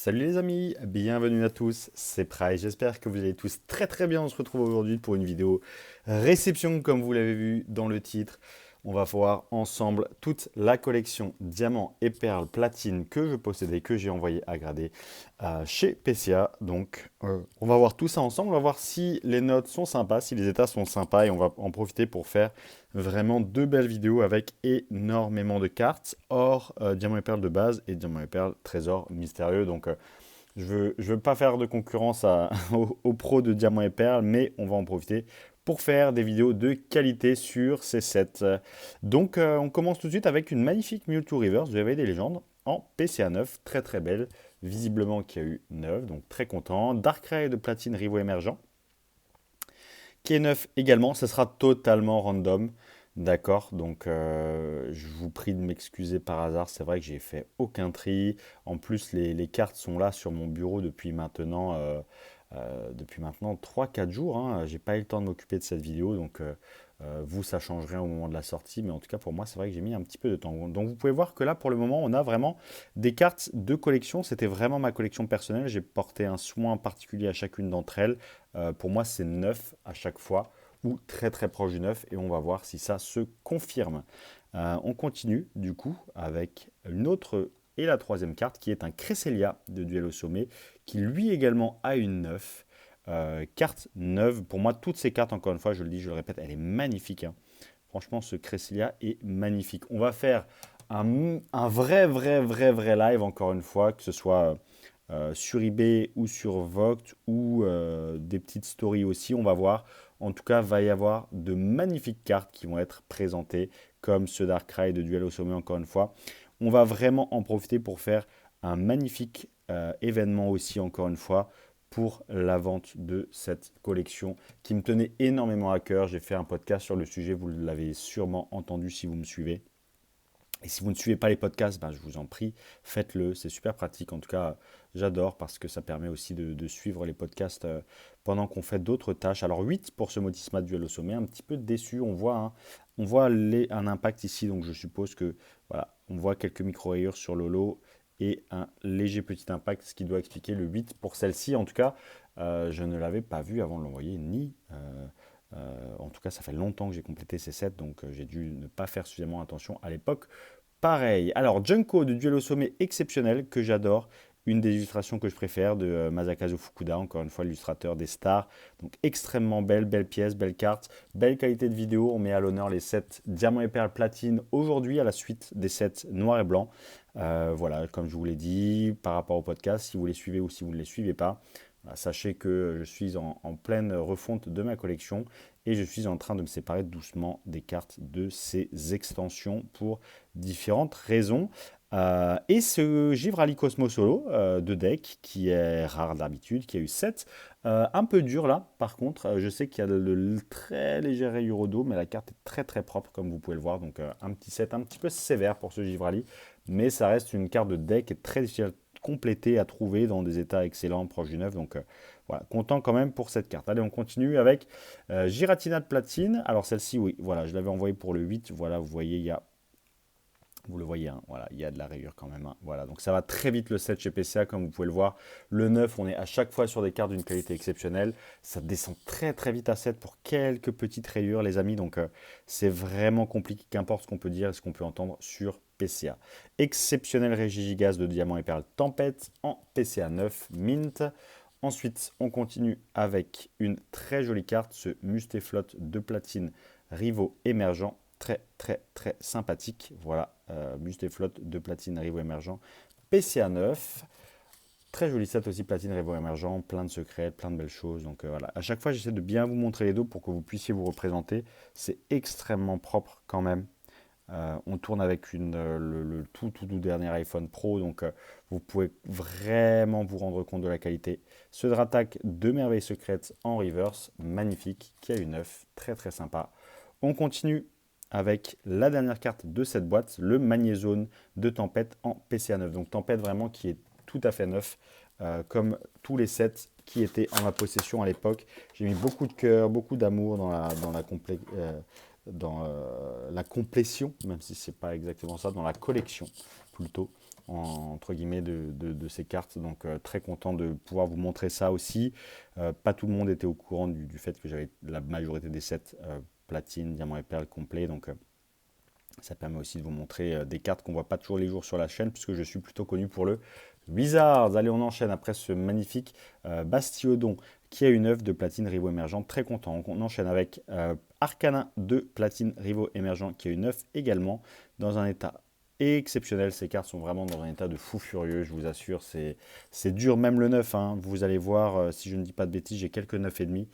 Salut les amis, bienvenue à tous, c'est Pry, j'espère que vous allez tous très bien. On se retrouve aujourd'hui pour une vidéo réception comme vous l'avez vu dans le titre. On va voir ensemble toute la collection diamants et perles platine que je possédais, que j'ai envoyé à grader chez PCA. Donc on va voir tout ça ensemble, on va voir si les notes sont sympas, si les états sont sympas et on va en profiter pour faire vraiment deux belles vidéos avec énormément de cartes, or diamants et perles de base et diamants et perles trésor mystérieux. Donc je veux pas faire de concurrence aux pros de diamants et perles, mais on va en profiter pour faire des vidéos de qualité sur ces sets. Donc on commence tout de suite avec une magnifique Mewtwo Reverse de Éveil des légendes en PCA 9, très belle, visiblement qui a eu 9, donc très content. Darkrai de platine Rivo émergent, qui est 9 également, ça sera totalement random. D'accord, donc je vous prie de m'excuser par hasard, c'est vrai que j'ai fait aucun tri. En plus, les cartes sont là sur mon bureau depuis maintenant 3-4 jours. Hein. J'ai pas eu le temps de m'occuper de cette vidéo, donc vous, ça change rien au moment de la sortie, mais en tout cas pour moi, c'est vrai que j'ai mis un petit peu de temps. Donc vous pouvez voir que là, pour le moment, on a vraiment des cartes de collection. C'était vraiment ma collection personnelle. J'ai porté un soin particulier à chacune d'entre elles. Pour moi, c'est 9 à chaque fois ou très proche du 9 et on va voir si ça se confirme. On continue du coup avec une autre et la troisième carte qui est un Cresselia de Duel au sommet qui lui également a une 9. Carte neuve, pour moi toutes ces cartes, encore une fois je le dis, je le répète, elle est magnifique. Hein. Franchement ce Cresselia est magnifique. On va faire un vrai live encore une fois, que ce soit sur eBay ou sur Vogt ou des petites stories aussi, on va voir. En tout cas, va y avoir de magnifiques cartes qui vont être présentées, comme ce Darkrai de Duel au sommet encore une fois. On va vraiment en profiter pour faire un magnifique événement aussi encore une fois pour la vente de cette collection qui me tenait énormément à cœur. J'ai fait un podcast sur le sujet, vous l'avez sûrement entendu si vous me suivez. Et si vous ne suivez pas les podcasts, ben, je vous en prie, faites-le. C'est super pratique. En tout cas, j'adore parce que ça permet aussi de suivre les podcasts pendant qu'on fait d'autres tâches. Alors 8 pour ce Motisma Duel au sommet. Un petit peu déçu. On voit un impact ici. Donc je suppose que voilà, on voit quelques micro-rayures sur le lot et un léger petit impact, ce qui doit expliquer le 8 pour celle-ci. En tout cas, je ne l'avais pas vu avant de l'envoyer, ni en tout cas, ça fait longtemps que j'ai complété ces sets, donc j'ai dû ne pas faire suffisamment attention à l'époque. Pareil. Alors, Junko de Duel au sommet exceptionnel, que j'adore. Une des illustrations que je préfère de Masakazu Fukuda, encore une fois l'illustrateur des stars. Donc extrêmement belle pièce, belle carte, belle qualité de vidéo. On met à l'honneur les sets Diamant et Perle Platine aujourd'hui à la suite des sets Noir et Blanc. Voilà, comme je vous l'ai dit, par rapport au podcast, si vous les suivez ou si vous ne les suivez pas, sachez que je suis en pleine refonte de ma collection et je suis en train de me séparer doucement des cartes de ces extensions pour différentes raisons. Et ce Givrali Cosmo Solo de deck qui est rare d'habitude, qui a eu 7, un peu dur là par contre. Je sais qu'il y a le très léger rayure au dos, mais la carte est très propre comme vous pouvez le voir. Donc un petit set un petit peu sévère pour ce Givrali, mais ça reste une carte de deck et très difficile complété à trouver dans des états excellents, proches du neuf. Donc voilà, content quand même pour cette carte. Allez, on continue avec Giratina de platine. Alors celle-ci, oui, voilà, je l'avais envoyée pour le 8. Voilà, vous voyez, il y a, vous le voyez, hein, voilà, il y a de la rayure quand même. Hein, voilà, donc ça va très vite le 7 chez PCA, comme vous pouvez le voir. Le 9, on est à chaque fois sur des cartes d'une qualité exceptionnelle. Ça descend très vite à 7 pour quelques petites rayures, les amis. Donc c'est vraiment compliqué, qu'importe ce qu'on peut dire et ce qu'on peut entendre sur PCA. Exceptionnel Régigigas de Diamant et Perle Tempête en PCA 9 Mint. Ensuite, on continue avec une très jolie carte, ce Mustéflotte de platine Rivo émergent. Très sympathique. Voilà, Mustéflotte de platine Rivo émergent. PCA 9. Très joli set aussi, platine Rivo émergent, plein de secrets, plein de belles choses. Donc voilà, à chaque fois j'essaie de bien vous montrer les dos pour que vous puissiez vous représenter. C'est extrêmement propre quand même. On tourne avec le tout dernier iPhone Pro, donc vous pouvez vraiment vous rendre compte de la qualité. Ce Dratak de merveilles secrètes en reverse, magnifique, qui a une 9, très sympa. On continue avec la dernière carte de cette boîte, le Magnézone de Tempête en PCA 9. Donc Tempête vraiment qui est tout à fait neuf, comme tous les sets qui étaient en ma possession à l'époque. J'ai mis beaucoup de cœur, beaucoup d'amour dans la complétion, même si c'est pas exactement ça, dans la collection plutôt. entre guillemets, de ces cartes. Donc, très content de pouvoir vous montrer ça aussi. Pas tout le monde était au courant du fait que j'avais la majorité des sets platine, diamant et perle complet. Donc, ça permet aussi de vous montrer des cartes qu'on ne voit pas toujours les jours sur la chaîne, puisque je suis plutôt connu pour le Wizards. Allez, on enchaîne après ce magnifique Bastiodon qui a une œuvre de platine Rivaux émergent. Très content. On enchaîne avec Arcana de platine Rivaux émergent qui a une œuvre également dans un état exceptionnel. Ces cartes sont vraiment dans un état de fou furieux, je vous assure. C'est dur, même le 9. Hein. Vous allez voir, si je ne dis pas de bêtises, j'ai quelques 9,5.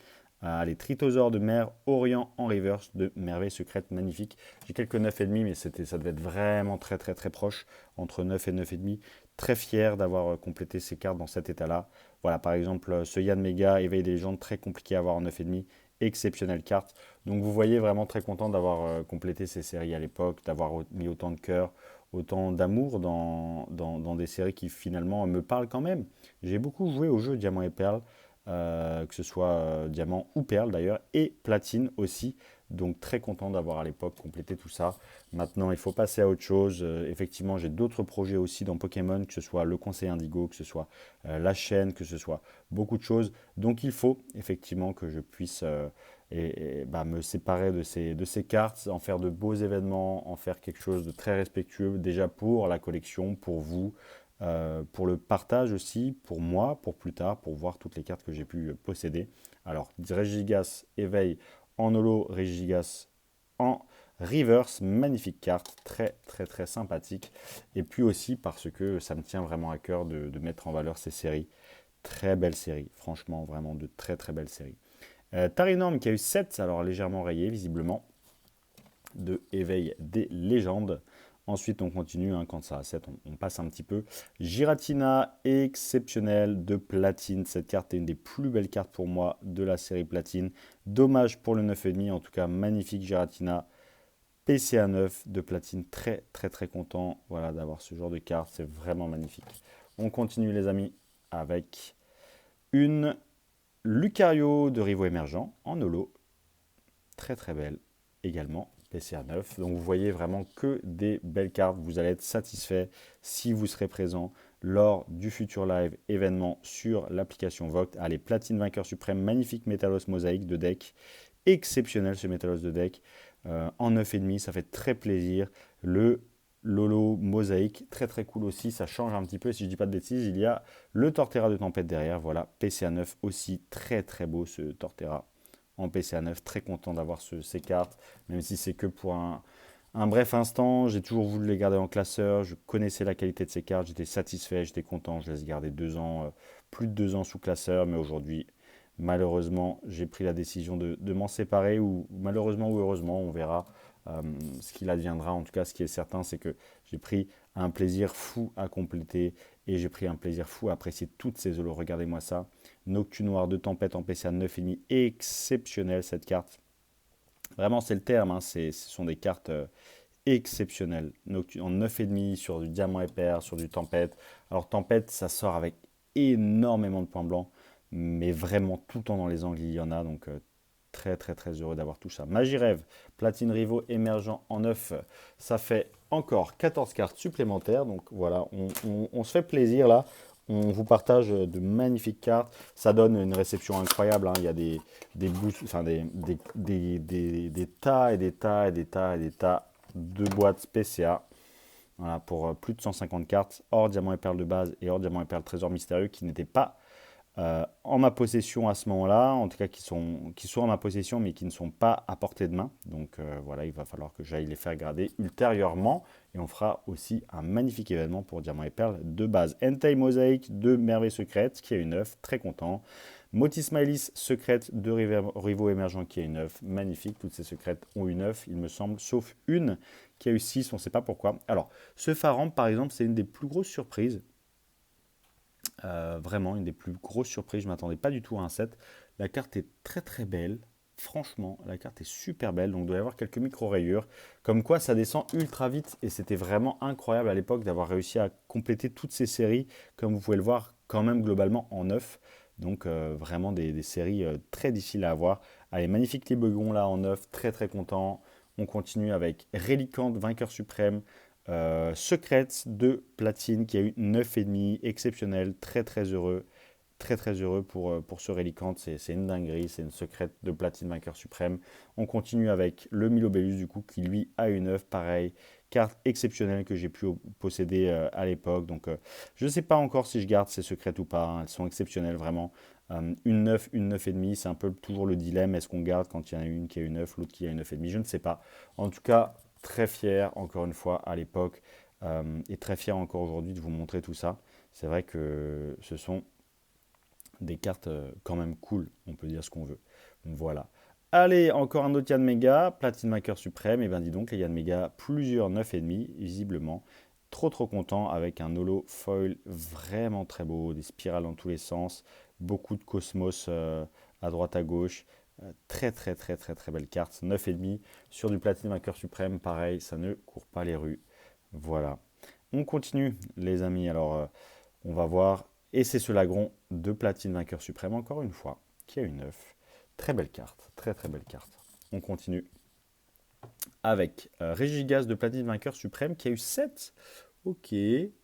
Les Tritosaures de mer, Orient en reverse de Merveille Secrète, magnifique. J'ai quelques 9,5, mais ça devait être vraiment très très très proche, entre 9 et 9,5. Très fier d'avoir complété ces cartes dans cet état-là. Voilà, par exemple, ce Yann Mega, Éveil des légendes, très compliqué à avoir en 9,5. Exceptionnelle carte. Donc vous voyez, vraiment très content d'avoir complété ces séries à l'époque, d'avoir mis autant de cœur, autant d'amour dans des séries qui finalement me parlent quand même. J'ai beaucoup joué au jeu Diamant et Perle. Que ce soit diamant ou perle d'ailleurs, et platine aussi. Donc très content d'avoir à l'époque complété tout ça. Maintenant, il faut passer à autre chose. Effectivement, j'ai d'autres projets aussi dans Pokémon, que ce soit le Conseil Indigo, que ce soit la chaîne, que ce soit beaucoup de choses. Donc il faut effectivement que je puisse me séparer de ces cartes, en faire de beaux événements, en faire quelque chose de très respectueux, déjà pour la collection, pour vous, pour le partage aussi, pour moi, pour plus tard, pour voir toutes les cartes que j'ai pu posséder. Alors, Regigigas éveil en holo, Regigigas en reverse, magnifique carte, très très très sympathique. Et puis aussi parce que ça me tient vraiment à cœur de mettre en valeur ces séries. Très belle série, franchement, vraiment de très très belles séries. Tarinorm qui a eu 7, alors légèrement rayé visiblement, de éveil des légendes. Ensuite, on continue, hein, quand ça a 7, on passe un petit peu. Giratina, exceptionnel de platine. Cette carte est une des plus belles cartes pour moi de la série platine. Dommage pour le 9,5, en tout cas magnifique Giratina. PCA 9 de platine, très très très content, voilà, d'avoir ce genre de carte, c'est vraiment magnifique. On continue les amis avec une Lucario de Rivaux émergent en holo, très très belle également. PCA 9. Donc vous voyez vraiment que des belles cartes. Vous allez être satisfait si vous serez présent lors du futur live événement sur l'application Voct. Allez, platine vainqueur suprême, magnifique Métalos mosaïque de deck. Exceptionnel ce Métalos de deck. En 9,5, ça fait très plaisir. Le Lolo mosaïque, très très cool aussi. Ça change un petit peu. Si je ne dis pas de bêtises, il y a le Torterra de tempête derrière. Voilà, PCA 9 aussi. Très très beau ce Torterra en PCA 9, très content d'avoir ces cartes, même si c'est que pour un bref instant. J'ai toujours voulu les garder en classeur, je connaissais la qualité de ces cartes, j'étais satisfait, j'étais content, je les ai gardées 2 ans, plus de 2 ans sous classeur, mais aujourd'hui, malheureusement, j'ai pris la décision de m'en séparer, ou malheureusement ou heureusement, on verra ce qu'il adviendra. En tout cas, ce qui est certain, c'est que j'ai pris un plaisir fou à compléter, et j'ai pris un plaisir fou à apprécier toutes ces holos. Regardez-moi ça. Noctu Noir de Tempête en PCA 9,5, exceptionnelle cette carte. Vraiment, c'est le terme, hein, ce sont des cartes exceptionnelles. En 9,5 sur du Diamant et Perle, sur du Tempête. Alors Tempête, ça sort avec énormément de points blancs, mais vraiment tout le temps dans les angles, il y en a. Donc très très très heureux d'avoir tout ça. Magie Rêve, Platine Rivaux émergent en 9, ça fait encore 14 cartes supplémentaires. Donc voilà, on se fait plaisir là. On vous partage de magnifiques cartes. Ça donne une réception incroyable, hein. Il y a enfin des tas et des tas et des tas et des tas de boîtes PCA. Voilà, pour plus de 150 cartes, hors diamant et perle de base et hors diamant et perle trésor mystérieux qui n'étaient pas en ma possession à ce moment-là, en tout cas qui sont en ma possession mais qui ne sont pas à portée de main. Donc voilà, il va falloir que j'aille les faire grader ultérieurement, et on fera aussi un magnifique événement pour Diamant et Perle de base. Entei Mosaïque de Merveille Secrète qui a une œuf, très content. Motis Smileys Secrète de Rivaux Émergents qui a une œuf, magnifique. Toutes ces secrètes ont une œuf, il me semble, sauf une qui a eu 6, on ne sait pas pourquoi. Alors, ce Faramp par exemple, c'est une des plus grosses surprises. Vraiment une des plus grosses surprises, je ne m'attendais pas du tout à un set. La carte est très très belle, franchement la carte est super belle, donc il doit y avoir quelques micro-rayures, comme quoi ça descend ultra vite, et c'était vraiment incroyable à l'époque d'avoir réussi à compléter toutes ces séries, comme vous pouvez le voir quand même globalement en 9. Donc vraiment des séries très difficiles à avoir. Allez, magnifique Tébegon là en 9, très très content. On continue avec Rélicante, vainqueur suprême, Secret de platine qui a eu 9,5, exceptionnel, très très heureux. Très très heureux pour ce Reliquant, c'est une dinguerie, c'est une secrète de platine vainqueur suprême. On continue avec le Milobellus du coup qui lui a une œuvre, pareil, carte exceptionnelle que j'ai pu posséder à l'époque. Donc je ne sais pas encore si je garde ces secrètes ou pas, hein. Elles sont exceptionnelles vraiment. Une 9 et demi, c'est un peu toujours le dilemme, est-ce qu'on garde quand il y en a une qui a une 9, l'autre qui a une 9 et demi, je ne sais pas. En tout cas, très fier encore une fois à l'époque et très fier encore aujourd'hui de vous montrer tout ça. C'est vrai que ce sont des cartes quand même cool, on peut dire ce qu'on veut. Voilà. Allez, encore un autre Yann Mega, Platine Maker Suprême. Et bien dis donc, les Yann Mega, plusieurs 9,5, visiblement. Trop trop content avec un holo foil vraiment très beau, des spirales dans tous les sens, beaucoup de cosmos à droite à gauche. Très très très très très belle carte, 9,5 sur du Platine Maker Suprême, pareil, ça ne court pas les rues. Voilà. On continue les amis, alors on va voir. Et c'est ce Lagron de Platine Vainqueur Suprême, encore une fois, qui a une 9. Très belle carte, très très belle carte. On continue avec Régigas de Platine Vainqueur Suprême qui a eu 7. Ok,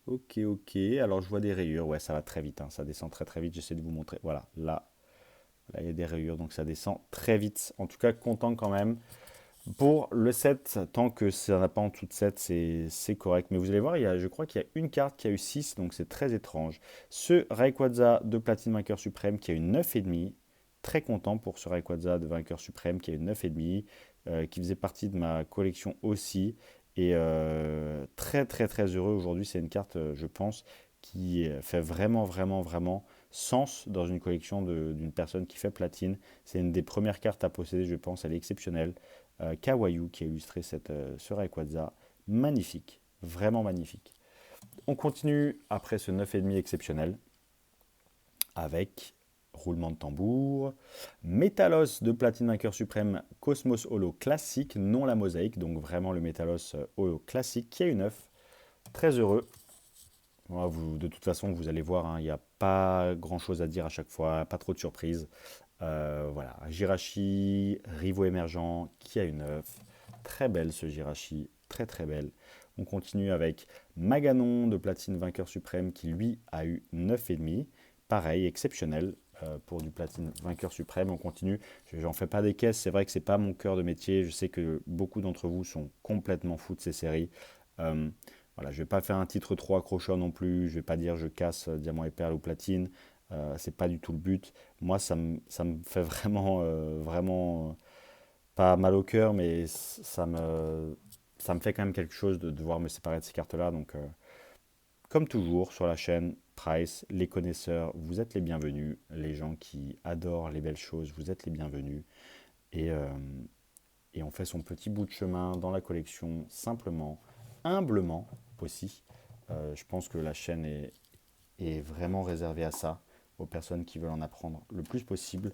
ok, ok. Alors je vois des rayures, ouais, ça va très vite, hein. Ça descend très très vite. J'essaie de vous montrer. Voilà, là il y a des rayures, donc ça descend très vite. En tout cas, content quand même. Pour le 7, tant que ça n'a pas en dessous de 7, c'est correct. Mais vous allez voir, je crois qu'il y a une carte qui a eu 6, donc c'est très étrange. Ce Rayquaza de Platine Vainqueur Suprême qui a eu 9,5. Très content pour ce Rayquaza de Vainqueur Suprême qui a eu 9,5, qui faisait partie de ma collection aussi. Et très très très heureux aujourd'hui. C'est une carte, je pense, qui fait vraiment vraiment vraiment sens dans une collection d'une personne qui fait platine. C'est une des premières cartes à posséder, je pense. Elle est exceptionnelle. Kawaii qui a illustré ce Rayquaza. Magnifique, vraiment magnifique. On continue après ce 9,5 exceptionnel avec roulement de tambour, Métalos de Platine Vainqueur Suprême Cosmos Holo classique, non la mosaïque, donc vraiment le Métalos Holo classique qui a une 9. Très heureux. Voilà, de toute façon, vous allez voir, hein, il n'y a pas grand chose à dire à chaque fois, pas trop de surprises. Voilà, Jirachi, Rivo émergent qui a une 9. Très belle ce Jirachi, très très belle. On continue avec Maganon de Platine Vainqueur Suprême qui lui a eu 9,5. Pareil, exceptionnel pour du Platine Vainqueur Suprême. On continue, j'en fais pas des caisses, c'est vrai que c'est pas mon cœur de métier. Je sais que beaucoup d'entre vous sont complètement fous de ces séries. Voilà, je ne vais pas faire un titre trop accrocheur non plus. Je ne vais pas dire je casse Diamant et Perle ou Platine. C'est pas du tout le but. Moi, ça me fait vraiment, vraiment pas mal au cœur, mais ça me fait quand même quelque chose de devoir me séparer de ces cartes-là. Donc, comme toujours sur la chaîne Price, les connaisseurs, vous êtes les bienvenus. Les gens qui adorent les belles choses, vous êtes les bienvenus. Et, euh, et on fait son petit bout de chemin dans la collection, simplement, humblement aussi. Je pense que la chaîne est vraiment réservée à ça, aux personnes qui veulent en apprendre le plus possible.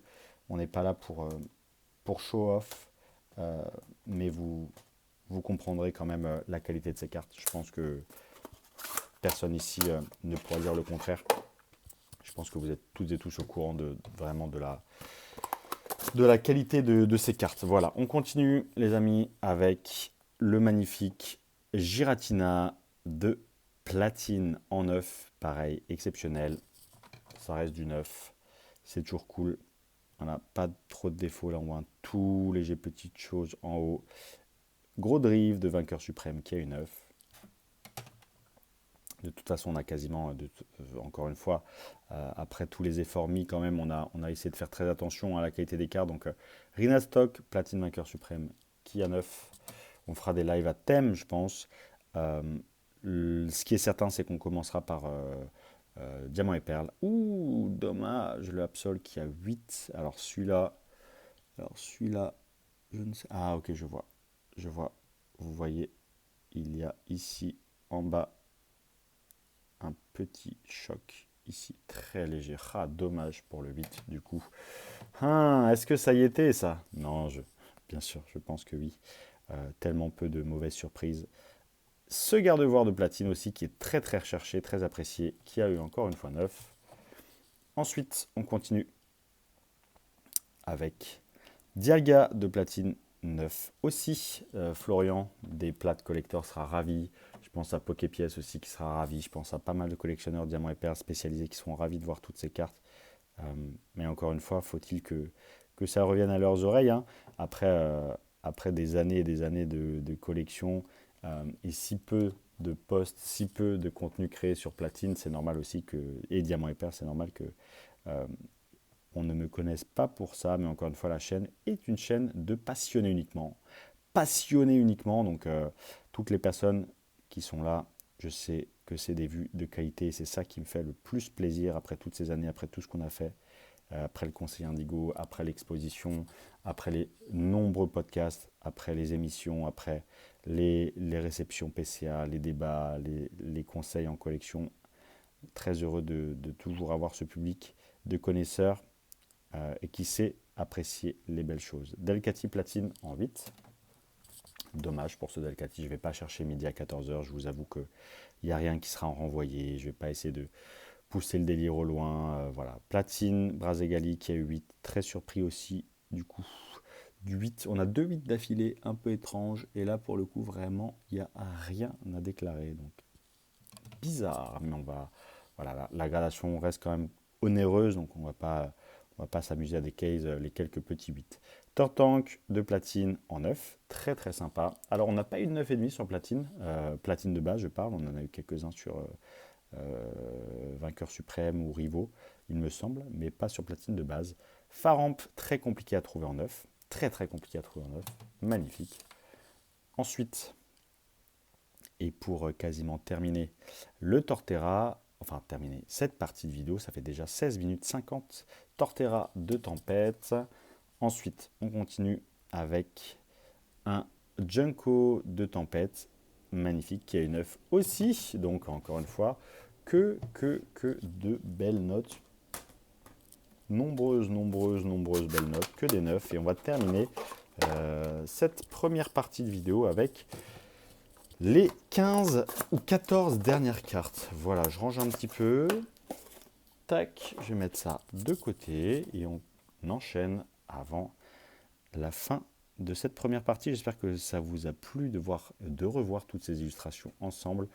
On n'est pas là pour show off, euh, mais vous comprendrez quand même la qualité de ces cartes. Je pense que personne ici ne pourra dire le contraire. Je pense que vous êtes toutes et tous au courant vraiment de la qualité de ces cartes. Voilà, on continue les amis avec le magnifique Giratina de platine en neuf. Pareil, exceptionnel. Ça reste du neuf. C'est toujours cool. Voilà, pas trop de défauts. Là, on voit un tout léger petite chose en haut. Gros drive de vainqueur suprême qui a une 9. De toute façon, on a quasiment, encore une fois, après tous les efforts mis quand même, on a essayé de faire très attention à la qualité des cartes. Donc, Rina Stock, platine vainqueur suprême, qui a 9. On fera des lives à thème, je pense. Ce qui est certain, c'est qu'on commencera par Diamant et Perle. Ouh, dommage, le Absol qui a 8. Alors celui-là, je ne sais. Ah, ok, je vois. Je vois. Vous voyez, il y a ici en bas un petit choc ici, très léger. Ah, dommage pour le 8 du coup. Ah, est-ce que ça y était ça? Non, bien sûr, je pense que oui. Tellement peu de mauvaises surprises. Ce garde-voir de platine aussi qui est très très recherché, très apprécié, qui a eu encore une fois 9. Ensuite, on continue avec Dialga de platine 9 aussi. Florian, des plates collector, sera ravi. Je pense à Poképièce aussi qui sera ravi. Je pense à pas mal de collectionneurs diamants et perles spécialisés qui seront ravis de voir toutes ces cartes. Mais encore une fois, faut-il que ça revienne à leurs oreilles, hein. Après, après des années et des années de collection et si peu de posts, si peu de contenu créé sur Platine, c'est normal aussi que, et Diamant et Perle, c'est normal que euh, on ne me connaisse pas pour ça. Mais encore une fois, la chaîne est une chaîne de passionnés uniquement. Passionnés uniquement, donc toutes les personnes qui sont là, je sais que c'est des vues de qualité. C'est ça qui me fait le plus plaisir après toutes ces années, après tout ce qu'on a fait. Après le conseil Indigo, après l'exposition, après les nombreux podcasts, après les émissions, après les réceptions PCA, les débats, les conseils en collection. Très heureux de toujours avoir ce public de connaisseurs et qui sait apprécier les belles choses. Delcati Platine en 8. Dommage pour ce Delcati, je ne vais pas chercher midi à 14h, je vous avoue qu'il n'y a rien qui sera en renvoyé, je ne vais pas essayer de pousser le délire au loin. Voilà. Platine, Brazegali qui a eu 8, très surpris aussi du coup. Du 8, on a deux 8 d'affilée, un peu étrange, et là pour le coup vraiment il n'y a rien à déclarer. Donc bizarre, mais on va. Voilà, la gradation reste quand même onéreuse, donc on va pas s'amuser à des cases, les quelques petits 8. Tortank de platine en 9, très très sympa. Alors on n'a pas eu de 9,5 sur platine, platine de base je parle, on en a eu quelques-uns sur Vainqueur Suprême ou Rivaux, il me semble, mais pas sur platine de base. Faramp, très compliqué à trouver en 9, très très compliqué à trouver en 9, magnifique. Ensuite, et pour quasiment terminer le Torterra, enfin terminer cette partie de vidéo, ça fait déjà 16 minutes 50, Torterra de Tempête. Ensuite, on continue avec un Junko de Tempête, magnifique, qui a une 9 aussi. Donc encore une fois, que de belles notes. Nombreuses belles notes, que des 9. Et on va terminer cette première partie de vidéo avec les 15 ou 14 dernières cartes. Voilà, je range un petit peu. Tac, je vais mettre ça de côté et on enchaîne avant la fin de cette première partie. J'espère que ça vous a plu de revoir toutes ces illustrations ensemble.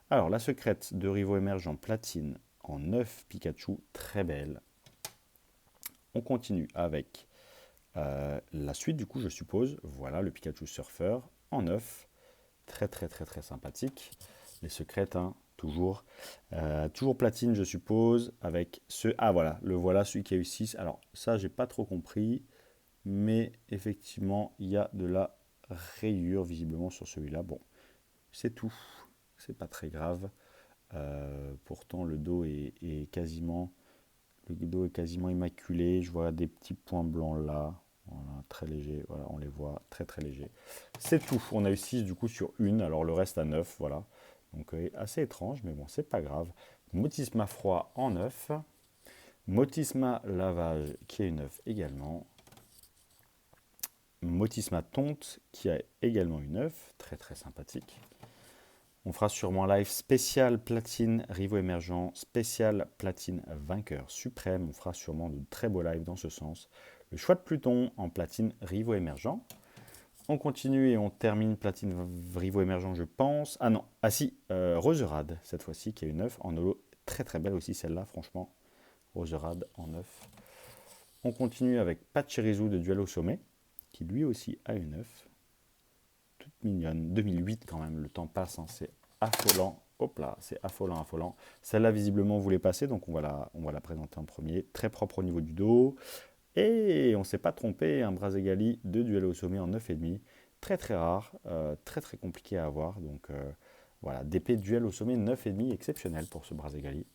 Alors, la secrète de Rivaux Émergent Platine en 9 Pikachu, très belle. On continue avec la suite, du coup, je suppose. Voilà, le Pikachu Surfer en 9. Très sympathique. Les secrètes, hein, toujours. Toujours platine, je suppose, avec ce... Ah, voilà, le voilà, celui qui a eu 6. Alors, ça, j'ai pas trop compris. Mais effectivement, il y a de la rayure visiblement sur celui-là. Bon, c'est tout. C'est pas très grave. Pourtant, le dos est quasiment immaculé. Je vois des petits points blancs là. Voilà, très léger. Voilà, on les voit très léger. C'est tout. On a eu 6 du coup sur une. Alors le reste à 9. Voilà. Donc assez étrange, mais bon, c'est pas grave. Motisma froid en 9. Motisma lavage qui est une 9 également. Motisma Tonte qui a également une 9, très sympathique. On fera sûrement un live spécial platine Rivaux Émergent, spécial platine Vainqueur Suprême. On fera sûrement de très beaux lives dans ce sens. Le choix de Pluton en platine Rivaux Émergent. On continue et on termine platine Rivaux Émergent, je pense. Ah non, ah si, Roserade cette fois-ci qui a une 9 en holo. Très belle aussi celle-là, franchement. Roserade en 9. On continue avec Pachirisu de Duel au sommet, qui lui aussi a une 9. Toute mignonne. 2008 quand même, le temps passe, hein, c'est affolant. Hop là, c'est affolant. Celle-là, visiblement, vous les passez, donc on va la présenter en premier. Très propre au niveau du dos. Et on ne s'est pas trompé, un Brazegali de Duel au sommet en 9,5. Très rare, très compliqué à avoir. Donc voilà, DP Duel au sommet 9,5, exceptionnel pour ce Brazegali.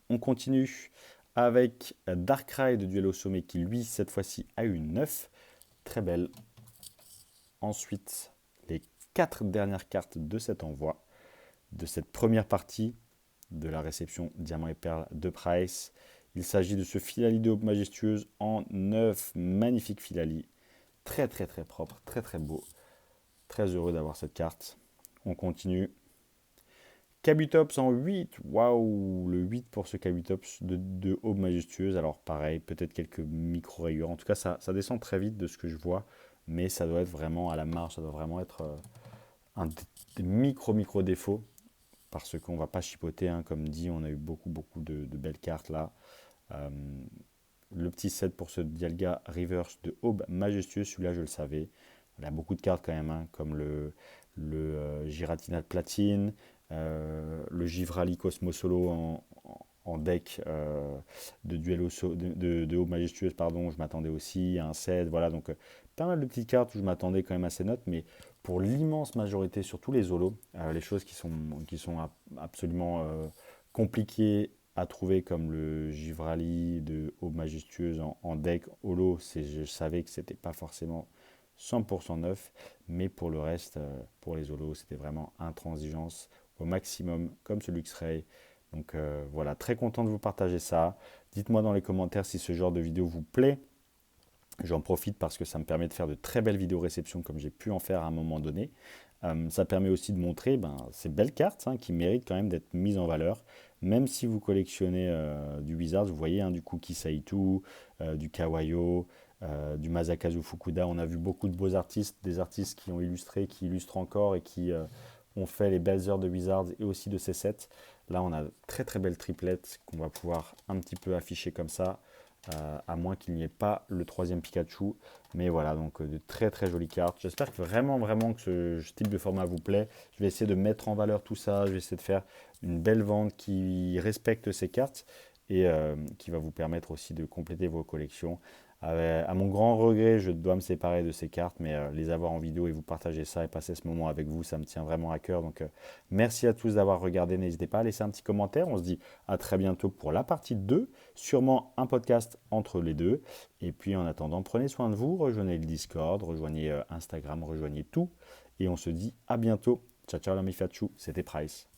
On continue avec Darkrai de Duel au sommet qui, lui, cette fois-ci, a une 9. Très belle. Ensuite, les 4 dernières cartes de cet envoi, de cette première partie de la réception Diamant et Perle de Price. Il s'agit de ce Filali de Aube Majestueuse en 9, magnifique Filali. Très propre, très beau. Très heureux d'avoir cette carte. On continue. Kabutops en 8, waouh, le 8 pour ce Kabutops de Aube Majestueuse. Alors pareil, peut-être quelques micro-rayures. En tout cas, ça descend très vite de ce que je vois. mais ça doit être vraiment à la marge, ça doit vraiment être un des micro défauts, parce qu'on ne va pas chipoter, hein, comme dit, on a eu beaucoup de belles cartes là. Euh, le petit set pour ce Dialga Reverse de Aube majestueux, celui-là je le savais. Il a beaucoup de cartes quand même, hein, comme le Giratina de platine, le Givrali Cosmo Solo en deck de duello de Aube majestueuse, pardon, je m'attendais aussi à un set, voilà, donc pas mal de petites cartes où je m'attendais quand même à ces notes, mais pour l'immense majorité, surtout les holos, les choses qui sont absolument compliquées à trouver, comme le Givrali de Aube majestueuse en deck holo, je savais que c'était pas forcément 100% neuf, mais pour le reste, pour les holos, c'était vraiment intransigeance au maximum, comme ce Luxray. Donc voilà, très content de vous partager ça. Dites-moi dans les commentaires si ce genre de vidéo vous plaît. J'en profite parce que ça me permet de faire de très belles vidéos réception comme j'ai pu en faire à un moment donné. Ça permet aussi de montrer ces belles cartes, hein, qui méritent quand même d'être mises en valeur. Même si vous collectionnez du Wizards, vous voyez, hein, du Kuki Saito, du Kawayo, du Masakazu Fukuda. On a vu beaucoup de beaux artistes, des artistes qui ont illustré, qui illustrent encore et qui ont fait les belles heures de Wizards et aussi de C7. Là, on a très belles triplettes qu'on va pouvoir un petit peu afficher comme ça. À moins qu'il n'y ait pas le troisième Pikachu. Mais voilà, donc de très jolies cartes. J'espère que vraiment que ce type de format vous plaît. Je vais essayer de mettre en valeur tout ça. Je vais essayer de faire une belle vente qui respecte ces cartes et qui va vous permettre aussi de compléter vos collections. À mon grand regret, je dois me séparer de ces cartes, mais les avoir en vidéo et vous partager ça et passer ce moment avec vous, ça me tient vraiment à cœur. Donc merci à tous d'avoir regardé. N'hésitez pas à laisser un petit commentaire. On se dit à très bientôt pour la partie 2. Sûrement un podcast entre les deux. Et puis en attendant, prenez soin de vous. Rejoignez le Discord, rejoignez Instagram, rejoignez tout. Et on se dit à bientôt. Ciao, ciao, l'ami Fachu. C'était Price.